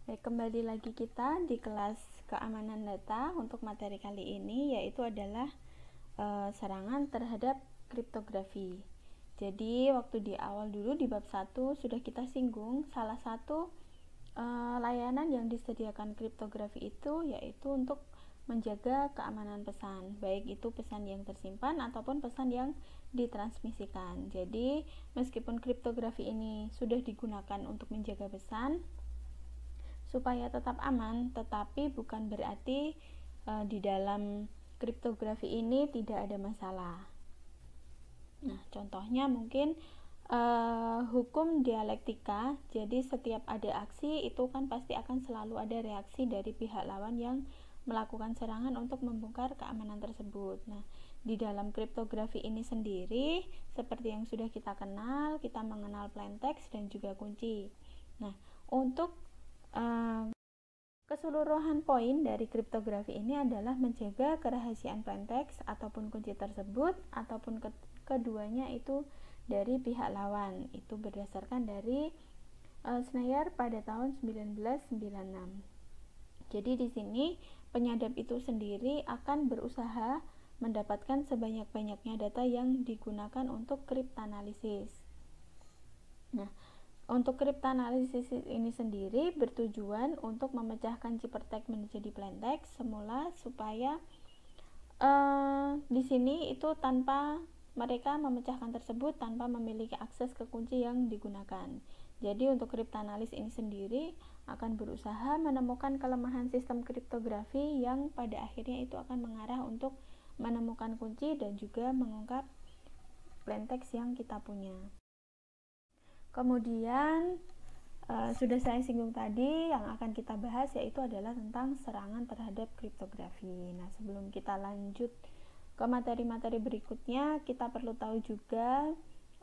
Baik, kembali lagi kita di kelas keamanan data untuk materi kali ini, yaitu adalah serangan terhadap kriptografi. Jadi waktu di awal dulu di bab 1 sudah kita singgung salah satu layanan yang disediakan kriptografi itu yaitu untuk menjaga keamanan pesan, baik itu pesan yang tersimpan ataupun pesan yang ditransmisikan. Jadi meskipun kriptografi ini sudah digunakan untuk menjaga pesan supaya tetap aman, tetapi bukan berarti di dalam kriptografi ini tidak ada masalah. Nah, contohnya mungkin hukum dialektika. Jadi setiap ada aksi itu kan pasti akan selalu ada reaksi dari pihak lawan yang melakukan serangan untuk membongkar keamanan tersebut. Nah, di dalam kriptografi ini sendiri seperti yang sudah kita kenal, kita mengenal plaintext dan juga kunci. Nah, untuk keseluruhan poin dari kriptografi ini adalah menjaga kerahasiaan plaintext ataupun kunci tersebut ataupun keduanya itu dari pihak lawan. Itu berdasarkan dari Schneier pada tahun 1996. Jadi di sini penyadap itu sendiri akan berusaha mendapatkan sebanyak-banyaknya data yang digunakan untuk kriptanalisis. Nah, untuk kriptanalisis ini sendiri bertujuan untuk memecahkan ciphertext menjadi plaintext semula supaya di sini itu tanpa mereka memecahkan tersebut tanpa memiliki akses ke kunci yang digunakan. Jadi untuk kriptanalis ini sendiri akan berusaha menemukan kelemahan sistem kriptografi yang pada akhirnya itu akan mengarah untuk menemukan kunci dan juga mengungkap plaintext yang kita punya. Kemudian sudah saya singgung tadi, yang akan kita bahas yaitu adalah tentang serangan terhadap kriptografi. Nah, sebelum kita lanjut ke materi-materi berikutnya, kita perlu tahu juga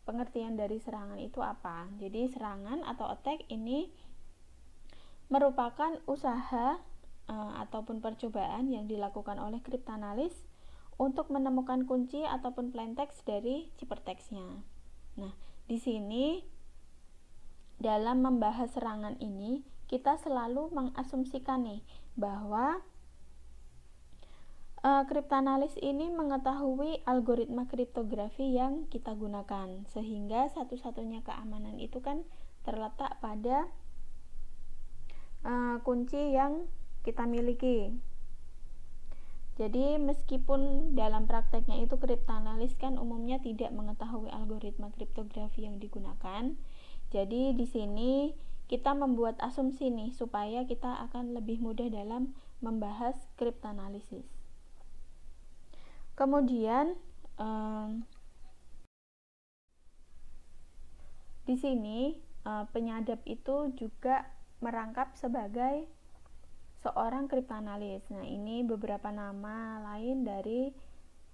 pengertian dari serangan itu apa. Jadi serangan atau attack ini merupakan usaha ataupun percobaan yang dilakukan oleh kriptanalis untuk menemukan kunci ataupun plaintext dari ciphertextnya. Nah, di sini dalam membahas serangan ini, kita selalu mengasumsikan nih bahwa kriptanalis ini mengetahui algoritma kriptografi yang kita gunakan, sehingga satu-satunya keamanan itu kan terletak pada kunci yang kita miliki. Jadi meskipun dalam prakteknya itu kriptanalis kan umumnya tidak mengetahui algoritma kriptografi yang digunakan, jadi di sini kita membuat asumsi nih supaya kita akan lebih mudah dalam membahas kriptanalisis. Kemudian di sini penyadap itu juga merangkap sebagai seorang kriptanalis. Nah, ini beberapa nama lain dari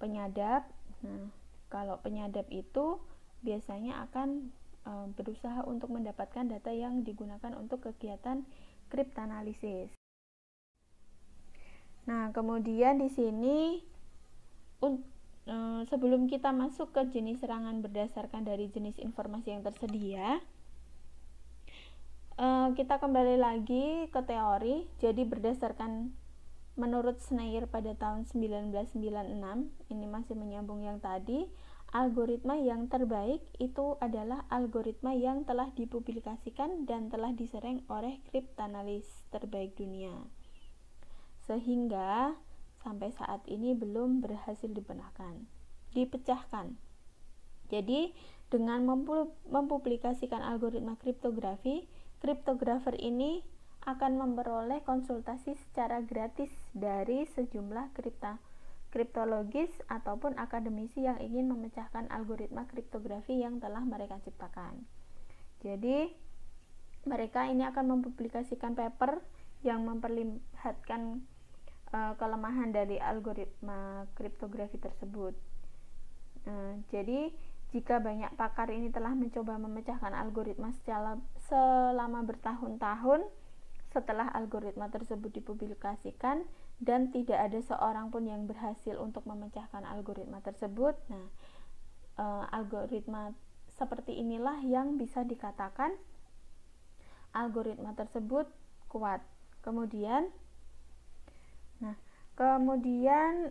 penyadap. Nah, kalau penyadap itu biasanya akan berusaha untuk mendapatkan data yang digunakan untuk kegiatan kriptanalisis. Nah, kemudian di sini sebelum kita masuk ke jenis serangan berdasarkan dari jenis informasi yang tersedia, kita kembali lagi ke teori. Jadi berdasarkan menurut Schneier pada tahun 1996, ini masih menyambung yang tadi, algoritma yang terbaik itu adalah algoritma yang telah dipublikasikan dan telah diserang oleh kriptanalis terbaik dunia, sehingga sampai saat ini belum berhasil dipecahkan. Jadi dengan mempublikasikan algoritma kriptografi, kriptografer ini akan memperoleh konsultasi secara gratis dari sejumlah kriptologis ataupun akademisi yang ingin memecahkan algoritma kriptografi yang telah mereka ciptakan. Jadi mereka ini akan mempublikasikan paper yang memperlihatkan kelemahan dari algoritma kriptografi tersebut. Jadi jika banyak pakar ini telah mencoba memecahkan algoritma selama bertahun-tahun setelah algoritma tersebut dipublikasikan dan tidak ada seorang pun yang berhasil untuk memecahkan algoritma tersebut, nah algoritma seperti inilah yang bisa dikatakan algoritma tersebut kuat. Kemudian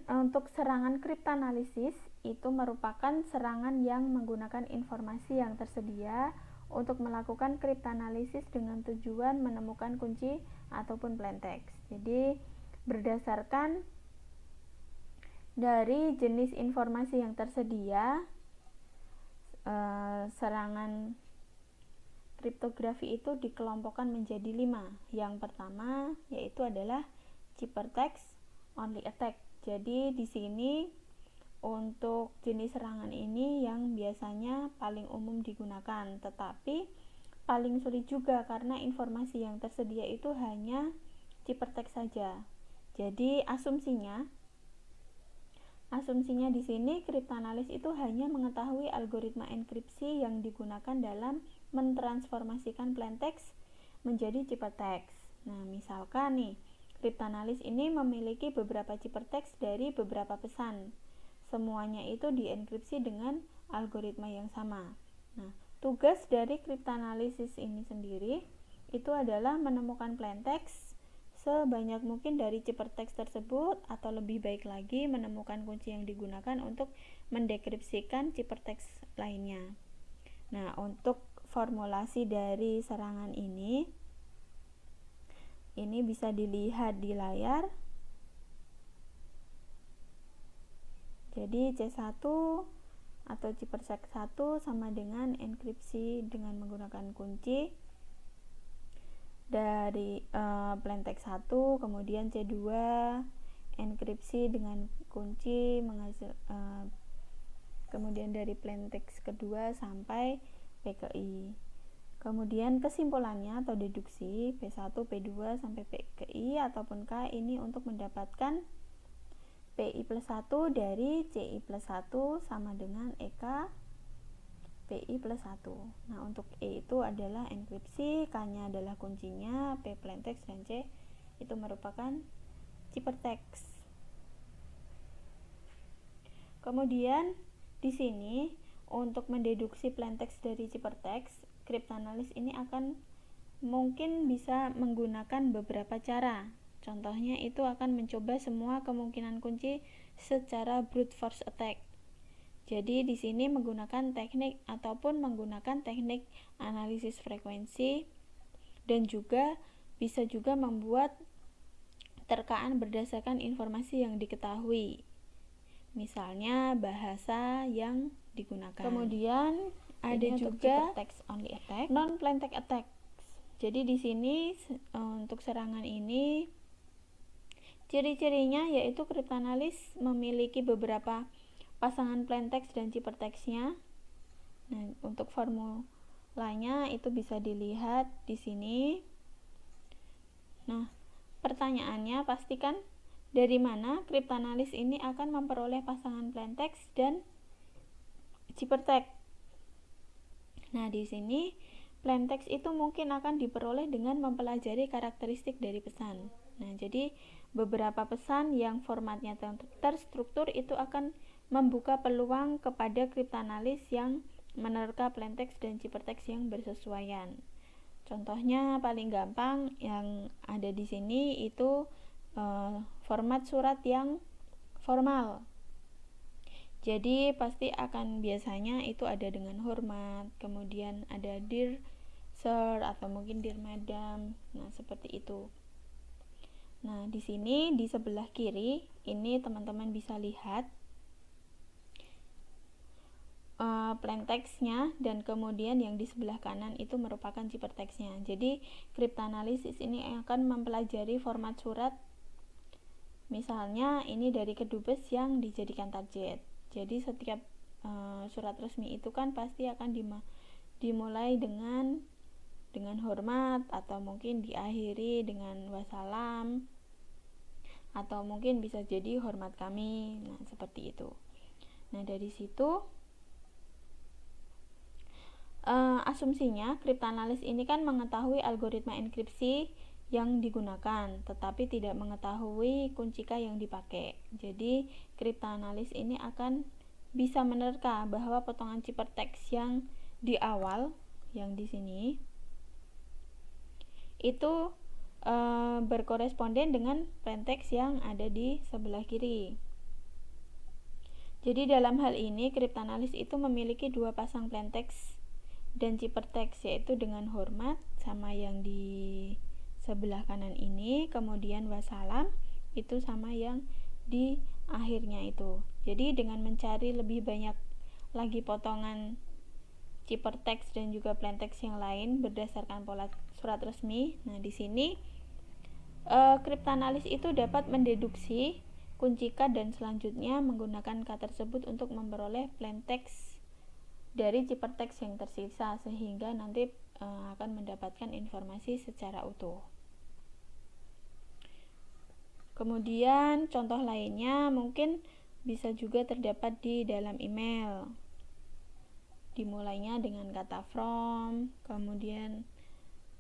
untuk serangan kriptanalisis itu merupakan serangan yang menggunakan informasi yang tersedia untuk melakukan kriptanalisis dengan tujuan menemukan kunci ataupun plaintext. Jadi berdasarkan dari jenis informasi yang tersedia, serangan kriptografi itu dikelompokkan menjadi 5. Yang pertama yaitu adalah ciphertext only attack. Jadi di sini untuk jenis serangan ini yang biasanya paling umum digunakan, tetapi paling sulit juga karena informasi yang tersedia itu hanya ciphertext saja. Jadi asumsinya di sini kriptanalis itu hanya mengetahui algoritma enkripsi yang digunakan dalam mentransformasikan plaintext menjadi ciphertext. Nah, misalkan nih, kriptanalis ini memiliki beberapa ciphertext dari beberapa pesan. Semuanya itu dienkripsi dengan algoritma yang sama. Nah, tugas dari kriptanalisis ini sendiri itu adalah menemukan plaintext sebanyak mungkin dari ciphertext tersebut, atau lebih baik lagi menemukan kunci yang digunakan untuk mendekripsikan ciphertext lainnya. Nah, untuk formulasi dari serangan ini bisa dilihat di layar. Jadi C1 atau ciphertext 1 sama dengan enkripsi dengan menggunakan kunci dari plaintext 1, kemudian C2 enkripsi dengan kunci kemudian dari plaintext kedua sampai P ke I. Kemudian kesimpulannya atau deduksi P1, P2 sampai P ke I ataupun K ini untuk mendapatkan PI plus 1 dari CI plus 1 sama dengan EK PI plus 1. Nah, untuk E itu adalah enkripsi, K-nya adalah kuncinya, P plaintext, dan C itu merupakan ciphertext. Kemudian di sini untuk mendeduksi plaintext dari ciphertext, kriptanalis ini akan mungkin bisa menggunakan beberapa cara. Contohnya itu akan mencoba semua kemungkinan kunci secara brute force attack. Jadi di sini menggunakan teknik analisis frekuensi, dan juga bisa juga membuat terkaan berdasarkan informasi yang diketahui. Misalnya bahasa yang digunakan. Kemudian ada juga text only attack, non plaintext attack. Jadi di sini untuk serangan ini ciri-cirinya yaitu kriptanalis memiliki beberapa pasangan plaintext dan ciphertext-nya. Nah, untuk formulanya itu bisa dilihat di sini. Nah, pertanyaannya pastikan dari mana kriptanalis ini akan memperoleh pasangan plaintext dan ciphertext. Nah, di sini plaintext itu mungkin akan diperoleh dengan mempelajari karakteristik dari pesan. Nah, jadi beberapa pesan yang formatnya terstruktur itu akan membuka peluang kepada kriptanalis yang menerka plaintext dan ciphertext yang bersesuaian. Contohnya paling gampang yang ada di sini itu format surat yang formal. Jadi pasti akan biasanya itu ada dengan hormat, kemudian ada dear sir atau mungkin dear madam. Nah, seperti itu. Nah, di sini di sebelah kiri ini teman-teman bisa lihat plaintext-nya, dan kemudian yang di sebelah kanan itu merupakan ciphertext-nya. Jadi kriptanalisis ini akan mempelajari format surat, misalnya ini dari kedubes yang dijadikan target. Jadi setiap surat resmi itu kan pasti akan dimulai dengan hormat, atau mungkin diakhiri dengan wassalam, atau mungkin bisa jadi hormat kami. Nah, seperti itu. Nah, dari situ asumsinya kriptanalis ini kan mengetahui algoritma enkripsi yang digunakan, tetapi tidak mengetahui kunci K yang dipakai. Jadi kriptanalis ini akan bisa menerka bahwa potongan ciphertext yang di awal, yang di sini itu berkoresponden dengan plaintext yang ada di sebelah kiri. Jadi dalam hal ini cryptanalyst itu memiliki dua pasang plaintext dan ciphertext, yaitu dengan hormat sama yang di sebelah kanan ini, kemudian wassalam itu sama yang di akhirnya itu. Jadi dengan mencari lebih banyak lagi potongan ciphertext dan juga plaintext yang lain berdasarkan pola surat resmi. Nah, di sini cryptanalyst itu dapat mendeduksi kunci K dan selanjutnya menggunakan K tersebut untuk memperoleh plaintext dari ciphertext yang tersisa, sehingga nanti akan mendapatkan informasi secara utuh. Kemudian contoh lainnya mungkin bisa juga terdapat di dalam email. Dimulainya dengan kata from, kemudian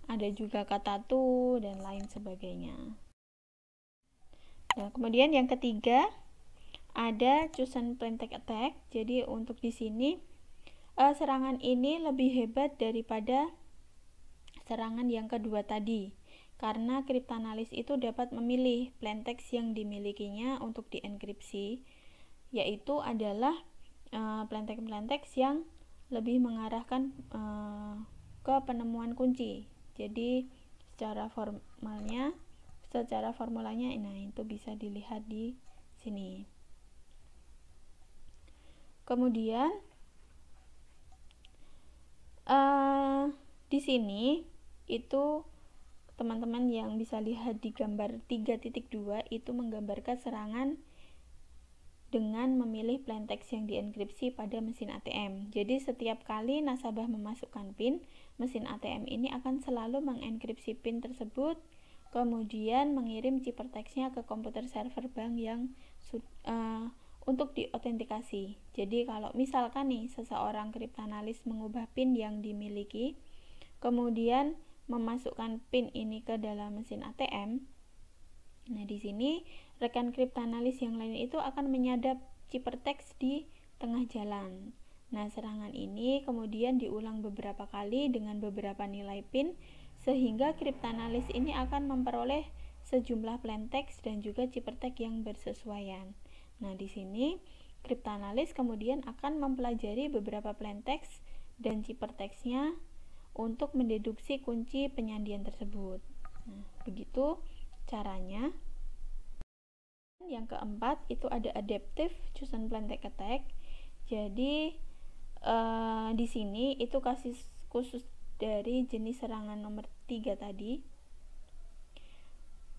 ada juga kata to dan lain sebagainya. Nah, kemudian yang ketiga ada chosen plaintext attack. Jadi untuk di sini serangan ini lebih hebat daripada serangan yang kedua tadi, karena cryptanalyst itu dapat memilih plaintext yang dimilikinya untuk dienkripsi, yaitu adalah plaintext yang lebih mengarahkan ke penemuan kunci. Jadi secara formulanya nah itu bisa dilihat di sini. Kemudian di sini itu teman-teman yang bisa lihat di gambar 3.2 itu menggambarkan serangan dengan memilih plaintext yang dienkripsi pada mesin ATM. Jadi setiap kali nasabah memasukkan PIN, mesin ATM ini akan selalu mengenkripsi PIN tersebut, kemudian mengirim ciphertextnya ke komputer server bank yang untuk diautentikasi. Jadi kalau misalkan nih seseorang cryptanalyst mengubah PIN yang dimiliki, kemudian memasukkan PIN ini ke dalam mesin ATM, nah di sini rekan cryptanalyst yang lain itu akan menyadap ciphertext di tengah jalan. Nah, serangan ini kemudian diulang beberapa kali dengan beberapa nilai PIN, sehingga cryptanalyst ini akan memperoleh sejumlah plaintext dan juga ciphertext yang bersesuaian. Nah, di sini cryptanalyst kemudian akan mempelajari beberapa plaintext dan ciphertextnya untuk mendeduksi kunci penyandian tersebut. Nah, begitu caranya. Yang keempat itu ada adaptive chosen plaintext attack. Jadi di sini itu kasus khusus dari jenis serangan nomor 3 tadi.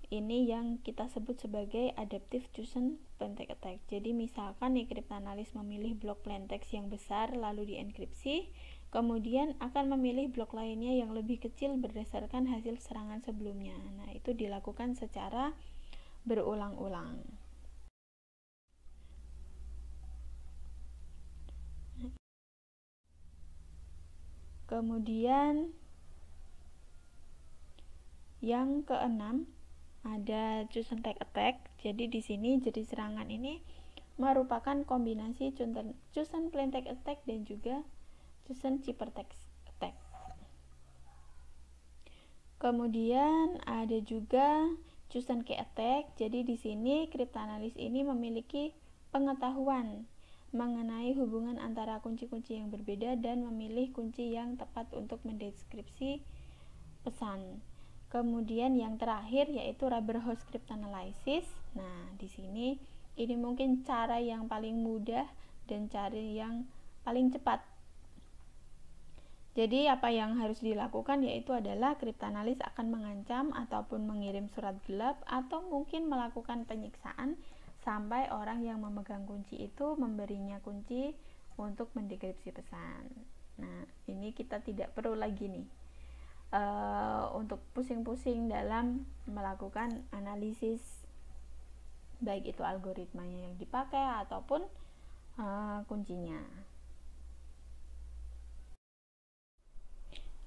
Ini yang kita sebut sebagai adaptive chosen plaintext attack. Jadi misalkan nih cryptanalyst memilih blok plaintext yang besar lalu dienkripsi, kemudian akan memilih blok lainnya yang lebih kecil berdasarkan hasil serangan sebelumnya. Nah, itu dilakukan secara berulang-ulang. Kemudian yang keenam ada chosen text attack. Jadi di sini jenis serangan ini merupakan kombinasi chosen plaintext attack dan juga chosen ciphertext attack. Kemudian ada juga chosen key attack. Jadi di sini cryptanalyst ini memiliki pengetahuan mengenai hubungan antara kunci-kunci yang berbeda dan memilih kunci yang tepat untuk mendeskripsi pesan. Kemudian yang terakhir yaitu rubber hose cryptanalysis. Nah, di sini ini mungkin cara yang paling mudah dan cara yang paling cepat. Jadi apa yang harus dilakukan yaitu adalah cryptanalyst akan mengancam ataupun mengirim surat gelap atau mungkin melakukan penyiksaan sampai orang yang memegang kunci itu memberinya kunci untuk mendekripsi pesan. Nah, ini kita tidak perlu lagi nih untuk pusing-pusing dalam melakukan analisis, baik itu algoritmanya yang dipakai ataupun kuncinya.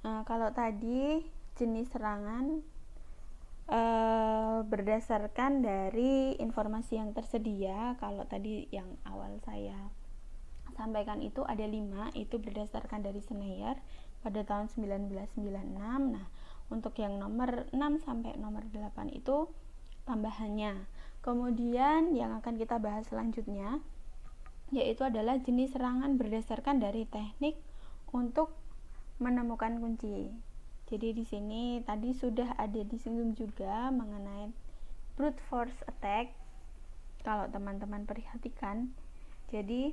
Kalau tadi jenis serangan berdasarkan dari informasi yang tersedia, kalau tadi yang awal saya sampaikan itu ada 5, itu berdasarkan dari Sneyer pada tahun 1996. Nah, Untuk yang nomor 6 sampai nomor 8 itu tambahannya. Kemudian yang akan kita bahas selanjutnya yaitu adalah jenis serangan berdasarkan dari teknik untuk menemukan kunci. Jadi di sini tadi sudah ada disinggung juga mengenai brute force attack. Kalau teman-teman perhatikan, jadi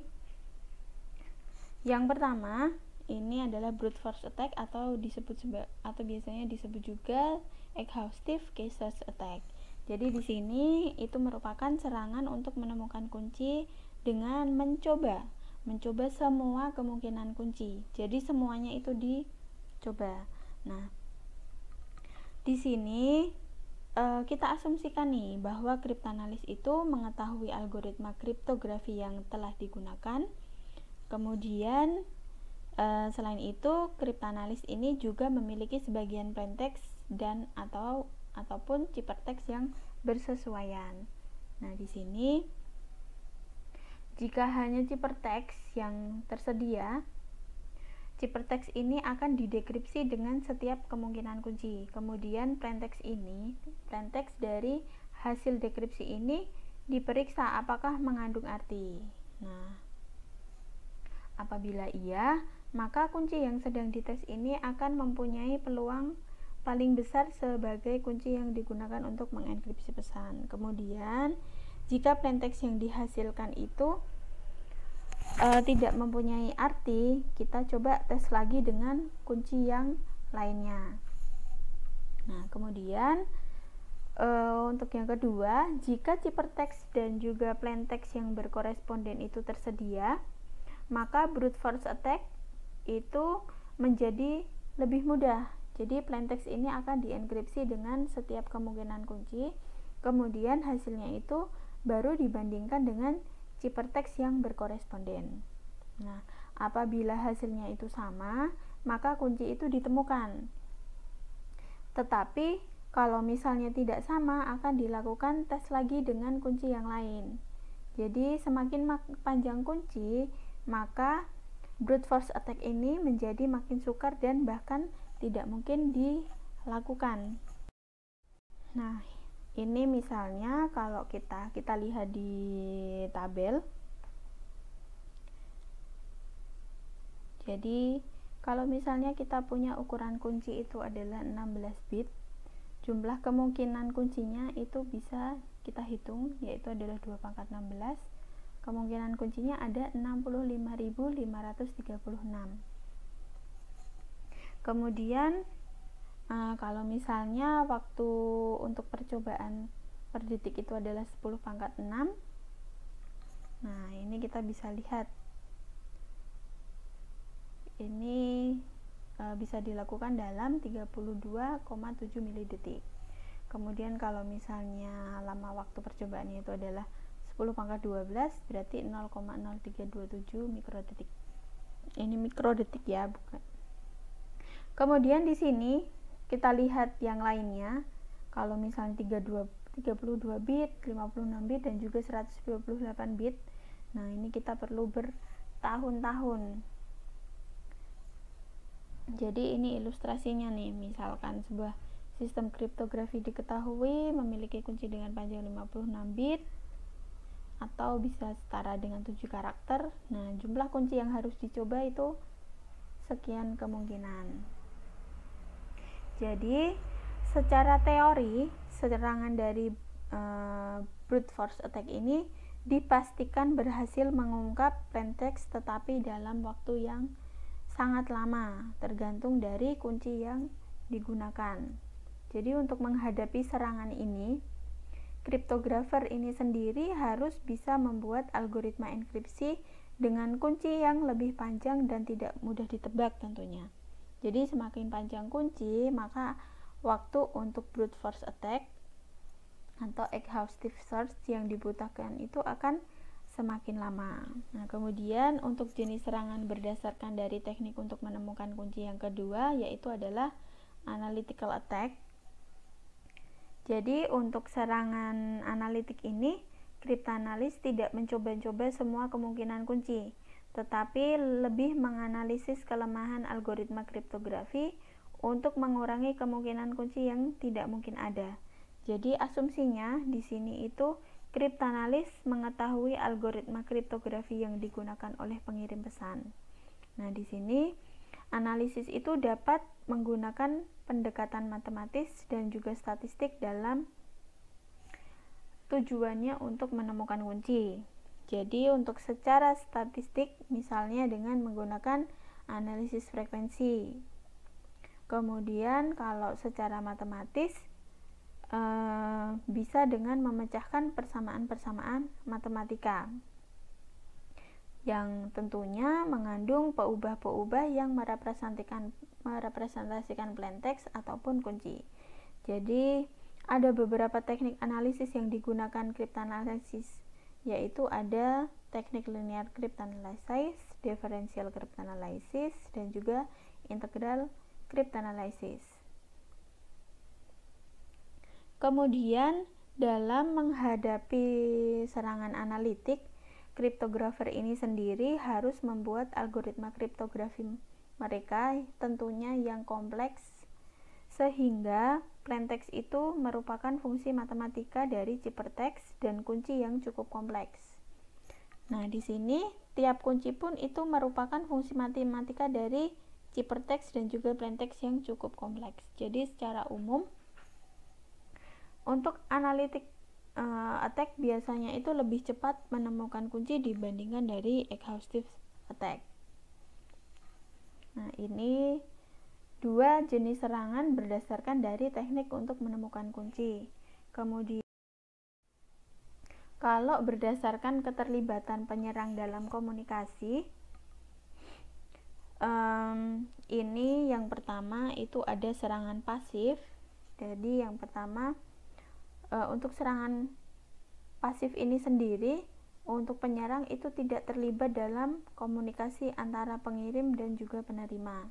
yang pertama ini adalah brute force attack atau biasanya disebut juga exhaustive cases attack. Jadi di sini itu merupakan serangan untuk menemukan kunci dengan mencoba semua kemungkinan kunci. Jadi semuanya itu dicoba. Nah, di sini kita asumsikan nih bahwa kriptanalis itu mengetahui algoritma kriptografi yang telah digunakan. Kemudian selain itu, kriptanalis ini juga memiliki sebagian plaintext dan ataupun ciphertext yang bersesuaian. Nah, di sini jika hanya ciphertext yang tersedia, ciphertext ini akan didekripsi dengan setiap kemungkinan kunci. Kemudian plaintext dari hasil dekripsi ini diperiksa apakah mengandung arti. Nah, apabila iya, maka kunci yang sedang dites ini akan mempunyai peluang paling besar sebagai kunci yang digunakan untuk mengenkripsi pesan. Kemudian, jika plaintext yang dihasilkan itu tidak mempunyai arti, kita coba tes lagi dengan kunci yang lainnya. Nah, kemudian untuk yang kedua, jika ciphertext dan juga plaintext yang berkoresponden itu tersedia, maka brute force attack itu menjadi lebih mudah. Jadi plaintext ini akan dienkripsi dengan setiap kemungkinan kunci, kemudian hasilnya itu baru dibandingkan dengan ciphertext yang berkoresponden. Nah, apabila hasilnya itu sama, maka kunci itu ditemukan. Tetapi kalau misalnya tidak sama, akan dilakukan tes lagi dengan kunci yang lain. Jadi semakin panjang kunci, maka brute force attack ini menjadi makin sukar dan bahkan tidak mungkin dilakukan. Nah, ini misalnya kalau kita lihat di tabel. Jadi kalau misalnya kita punya ukuran kunci itu adalah 16 bit, jumlah kemungkinan kuncinya itu bisa kita hitung, yaitu adalah 2 pangkat 16. Kemungkinan kuncinya ada 65.536. Kemudian kalau misalnya waktu untuk percobaan per detik itu adalah 10 pangkat 6. Nah, ini kita bisa lihat. Ini bisa dilakukan dalam 32,7 milidetik. Kemudian kalau misalnya lama waktu percobaannya itu adalah 10 pangkat 12, berarti 0,0327 mikrodetik. Ini mikrodetik ya, bukan. Kemudian di sini kita lihat yang lainnya. Kalau misalnya 32 bit, 56 bit dan juga 128 bit. Nah, ini kita perlu bertahun-tahun. Jadi ini ilustrasinya nih, misalkan sebuah sistem kriptografi diketahui memiliki kunci dengan panjang 56 bit atau bisa setara dengan 7 karakter. Nah, jumlah kunci yang harus dicoba itu sekian kemungkinan. Jadi, secara teori, serangan dari brute force attack ini dipastikan berhasil mengungkap plaintext, tetapi dalam waktu yang sangat lama, tergantung dari kunci yang digunakan. Jadi untuk menghadapi serangan ini, kriptografer ini sendiri harus bisa membuat algoritma enkripsi dengan kunci yang lebih panjang dan tidak mudah ditebak tentunya. Jadi semakin panjang kunci, maka waktu untuk brute force attack atau exhaustive search yang dibutuhkan itu akan semakin lama. Nah, kemudian untuk jenis serangan berdasarkan dari teknik untuk menemukan kunci yang kedua, yaitu adalah analytical attack. Jadi untuk serangan analitik ini, kriptanalis tidak mencoba-coba semua kemungkinan kunci, tetapi lebih menganalisis kelemahan algoritma kriptografi untuk mengurangi kemungkinan kunci yang tidak mungkin ada. Jadi asumsinya di sini itu kriptanalis mengetahui algoritma kriptografi yang digunakan oleh pengirim pesan. Nah, di sini analisis itu dapat menggunakan pendekatan matematis dan juga statistik dalam tujuannya untuk menemukan kunci. Jadi untuk secara statistik misalnya dengan menggunakan analisis frekuensi. Kemudian kalau secara matematis bisa dengan memecahkan persamaan-persamaan matematika yang tentunya mengandung peubah-peubah yang merepresentasikan plaintext ataupun kunci. Jadi ada beberapa teknik analisis yang digunakan kriptanalysis, yaitu ada teknik linear cryptanalysis, differential cryptanalysis, dan juga integral cryptanalysis. Kemudian dalam menghadapi serangan analitik, kriptografer ini sendiri harus membuat algoritma kriptografi mereka tentunya yang kompleks, sehingga plaintext itu merupakan fungsi matematika dari ciphertext dan kunci yang cukup kompleks. Nah, di sini tiap kunci pun itu merupakan fungsi matematika dari ciphertext dan juga plaintext yang cukup kompleks. Jadi secara umum untuk analitik attack biasanya itu lebih cepat menemukan kunci dibandingkan dari exhaustive attack. Nah, ini dua jenis serangan berdasarkan dari teknik untuk menemukan kunci. Kemudian kalau berdasarkan keterlibatan penyerang dalam komunikasi, ini yang pertama itu ada serangan pasif. Jadi yang pertama untuk serangan pasif ini sendiri, untuk penyerang itu tidak terlibat dalam komunikasi antara pengirim dan juga penerima.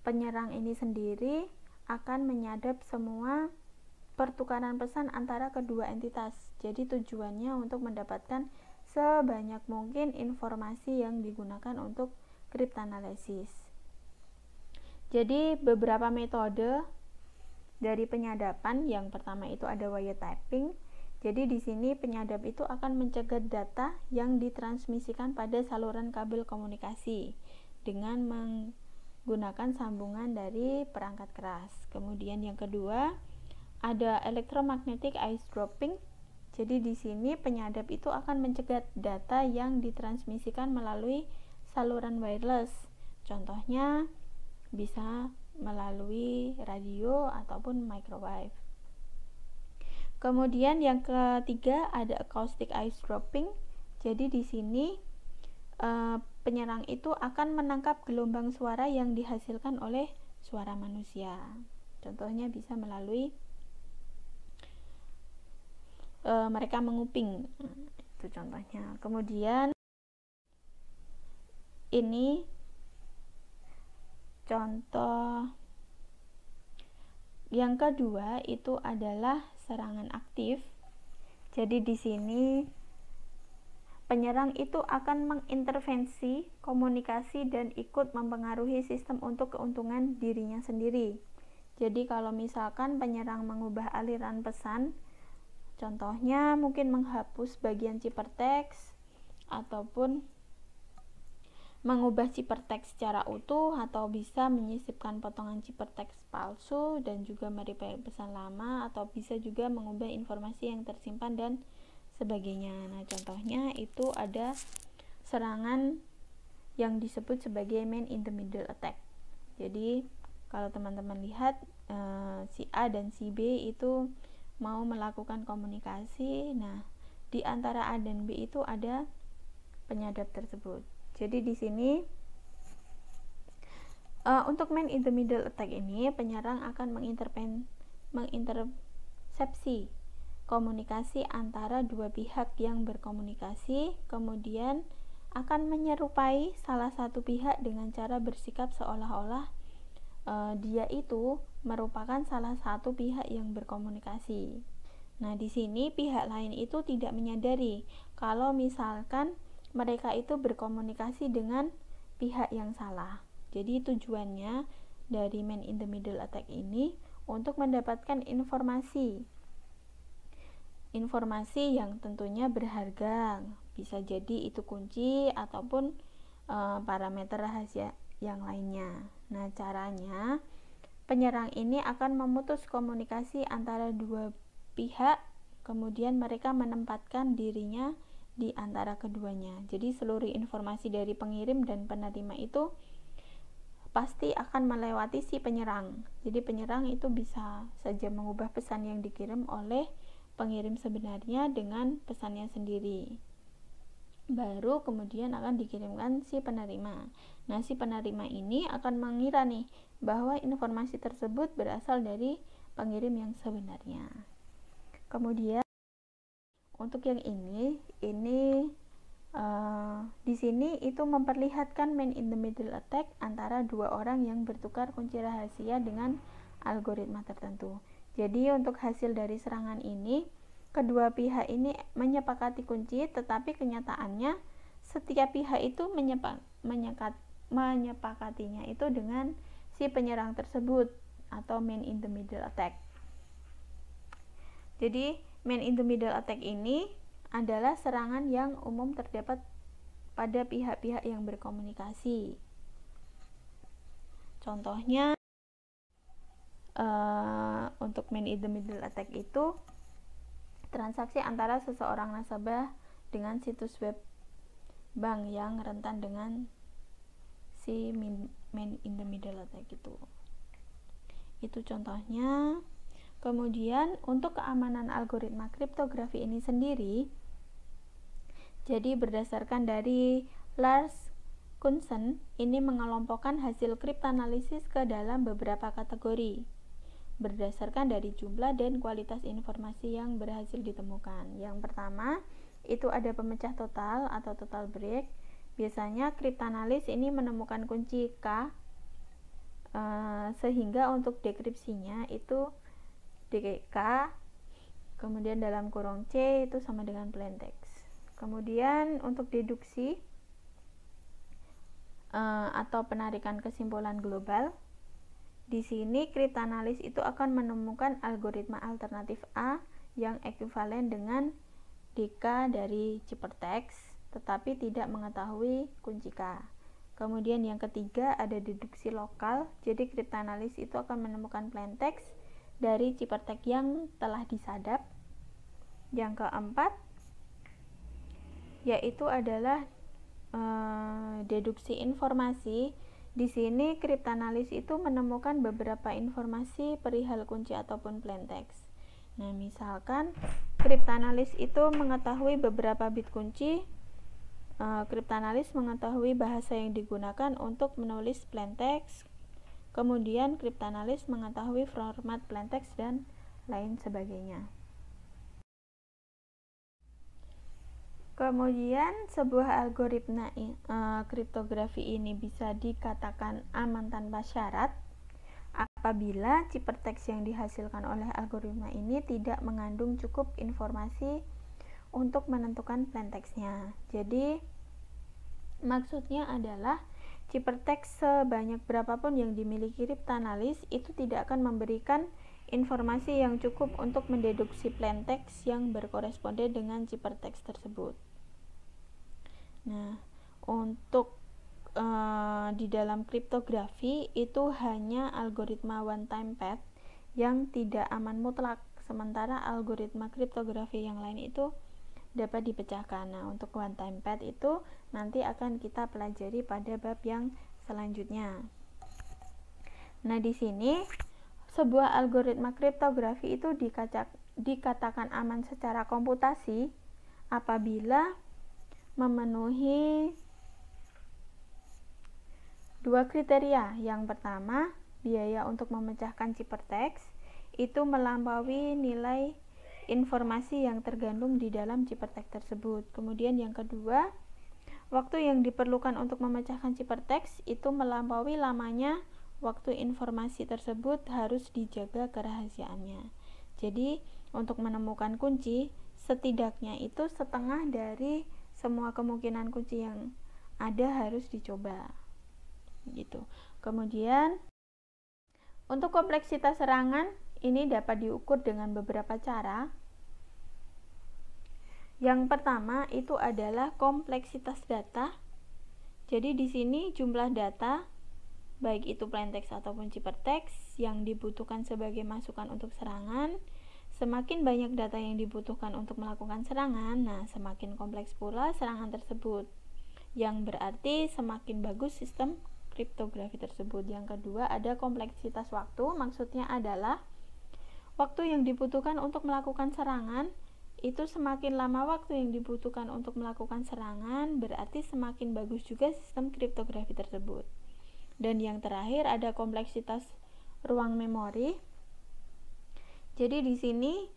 Penyerang ini sendiri akan menyadap semua pertukaran pesan antara kedua entitas. Jadi tujuannya untuk mendapatkan sebanyak mungkin informasi yang digunakan untuk kriptanalisis. Jadi beberapa metode dari penyadapan, yang pertama itu ada wiretapping. Jadi di sini penyadap itu akan mencegat data yang ditransmisikan pada saluran kabel komunikasi dengan menggunakan sambungan dari perangkat keras. Kemudian yang kedua ada electromagnetic eavesdropping. Jadi di sini penyadap itu akan mencegat data yang ditransmisikan melalui saluran wireless. Contohnya bisa melalui radio ataupun microwave. Kemudian yang ketiga ada acoustic eavesdropping. Jadi di sini penyerang itu akan menangkap gelombang suara yang dihasilkan oleh suara manusia. Contohnya bisa melalui mereka menguping. Itu contohnya. Kemudian ini contoh yang kedua itu adalah serangan aktif. Jadi di sini penyerang itu akan mengintervensi komunikasi dan ikut mempengaruhi sistem untuk keuntungan dirinya sendiri. Jadi kalau misalkan penyerang mengubah aliran pesan, contohnya mungkin menghapus bagian ciphertext ataupun mengubah ciphertext secara utuh, atau bisa menyisipkan potongan ciphertext palsu dan juga mereplay pesan lama, atau bisa juga mengubah informasi yang tersimpan dan sebagainya. Nah, contohnya itu ada serangan yang disebut sebagai man in the middle attack. Jadi kalau teman-teman lihat si A dan si B itu mau melakukan komunikasi, nah di antara A dan B itu ada penyadap tersebut. Jadi di sini untuk man in the middle attack ini penyerang akan mengintersepsi komunikasi antara dua pihak yang berkomunikasi, kemudian akan menyerupai salah satu pihak dengan cara bersikap seolah-olah dia itu merupakan salah satu pihak yang berkomunikasi. Nah, di sini pihak lain itu tidak menyadari kalau misalkan mereka itu berkomunikasi dengan pihak yang salah. Jadi tujuannya dari man in the middle attack ini untuk mendapatkan informasi yang tentunya berharga, bisa jadi itu kunci ataupun parameter rahasia yang lainnya. Nah, caranya penyerang ini akan memutus komunikasi antara dua pihak, kemudian mereka menempatkan dirinya di antara keduanya. Jadi seluruh informasi dari pengirim dan penerima itu pasti akan melewati si penyerang. Jadi penyerang itu bisa saja mengubah pesan yang dikirim oleh pengirim sebenarnya dengan pesannya sendiri. Baru kemudian akan dikirimkan si penerima. Nah, si penerima ini akan mengira nih bahwa informasi tersebut berasal dari pengirim yang sebenarnya. Kemudian untuk yang ini di sini itu memperlihatkan man in the middle attack antara dua orang yang bertukar kunci rahasia dengan algoritma tertentu. Jadi untuk hasil dari serangan ini, kedua pihak ini menyepakati kunci, tetapi kenyataannya setiap pihak itu menyepakatinya itu dengan si penyerang tersebut atau man in the middle attack. Jadi man in the middle attack ini adalah serangan yang umum terdapat pada pihak-pihak yang berkomunikasi. Contohnya untuk man in the middle attack itu transaksi antara seseorang nasabah dengan situs web bank yang rentan dengan si man in the middle attack itu contohnya. Kemudian untuk keamanan algoritma kriptografi ini sendiri, jadi berdasarkan dari Lars Kunsen ini mengelompokkan hasil kriptanalisis ke dalam beberapa kategori berdasarkan dari jumlah dan kualitas informasi yang berhasil ditemukan. Yang pertama itu ada pemecah total atau total break. Biasanya kriptanalis ini menemukan kunci K sehingga untuk dekripsinya itu DK kemudian dalam kurung C itu sama dengan plain text. Kemudian untuk deduksi atau penarikan kesimpulan global, di sini kriptanalis itu akan menemukan algoritma alternatif A yang ekuivalen dengan DK dari ciphertext, tetapi tidak mengetahui kunci K. Kemudian yang ketiga ada deduksi lokal, jadi kriptanalis itu akan menemukan plain text dari ciphertext yang telah disadap. Yang keempat yaitu adalah deduksi informasi. Di sini kriptanalis itu menemukan beberapa informasi perihal kunci ataupun plain text. Nah, misalkan kriptanalis itu mengetahui beberapa bit kunci, kriptanalis mengetahui bahasa yang digunakan untuk menulis plain text, kemudian kriptanalis mengetahui format plain text dan lain sebagainya. Kemudian sebuah algoritma kriptografi ini bisa dikatakan aman tanpa syarat apabila ciphertext yang dihasilkan oleh algoritma ini tidak mengandung cukup informasi untuk menentukan plain text-nya. Jadi maksudnya adalah ciphertext sebanyak berapapun yang dimiliki kriptanalis itu tidak akan memberikan informasi yang cukup untuk mendeduksi plain text yang berkoresponden dengan ciphertext tersebut. Nah, untuk di dalam kriptografi itu hanya algoritma one time path yang tidak aman mutlak, sementara algoritma kriptografi yang lain itu dapat dipecahkan. Nah, untuk one time path itu nanti akan kita pelajari pada bab yang selanjutnya. Nah, di sini sebuah algoritma kriptografi itu dikatakan aman secara komputasi apabila memenuhi dua kriteria. Yang pertama, biaya untuk memecahkan ciphertext itu melampaui nilai informasi yang tergandung di dalam ciphertext tersebut. Kemudian yang kedua, waktu yang diperlukan untuk memecahkan ciphertext itu melampaui lamanya waktu informasi tersebut harus dijaga kerahasiaannya. Jadi untuk menemukan kunci setidaknya itu setengah dari semua kemungkinan kunci yang ada harus dicoba gitu. Kemudian Untuk kompleksitas serangan ini dapat diukur dengan beberapa cara. Yang pertama itu adalah kompleksitas data. Jadi di sini jumlah data, baik itu plain text ataupun ciphertext, yang dibutuhkan sebagai masukan untuk serangan. Semakin banyak data yang dibutuhkan untuk melakukan serangan, nah semakin kompleks pula serangan tersebut, yang berarti semakin bagus sistem kriptografi tersebut. Yang kedua ada kompleksitas waktu, maksudnya adalah waktu yang dibutuhkan untuk melakukan serangan itu semakin lama waktu yang dibutuhkan untuk melakukan serangan, berarti semakin bagus juga sistem kriptografi tersebut. Dan yang terakhir ada kompleksitas ruang memori. Jadi di sini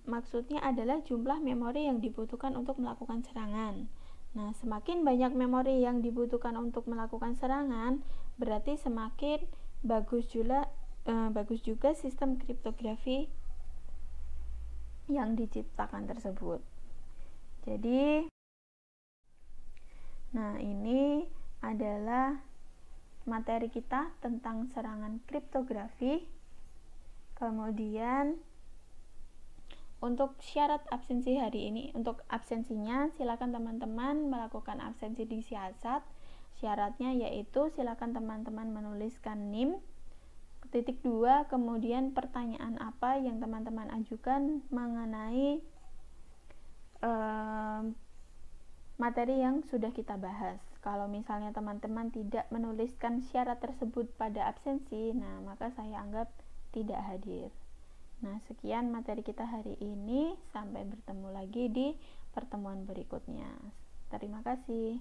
maksudnya adalah jumlah memori yang dibutuhkan untuk melakukan serangan. Nah, semakin banyak memori yang dibutuhkan untuk melakukan serangan, berarti semakin bagus juga sistem kriptografi yang diciptakan tersebut. Jadi, nah ini adalah materi kita tentang serangan kriptografi. Kemudian untuk syarat absensi hari ini, untuk absensinya silakan teman-teman melakukan absensi di siasat. Syaratnya yaitu silakan teman-teman menuliskan NIM. Titik 2, kemudian pertanyaan apa yang teman-teman ajukan mengenai materi yang sudah kita bahas. Kalau misalnya teman-teman tidak menuliskan syarat tersebut pada absensi, nah maka saya anggap tidak hadir. Nah, sekian materi kita hari ini. Sampai bertemu lagi di pertemuan berikutnya. Terima kasih.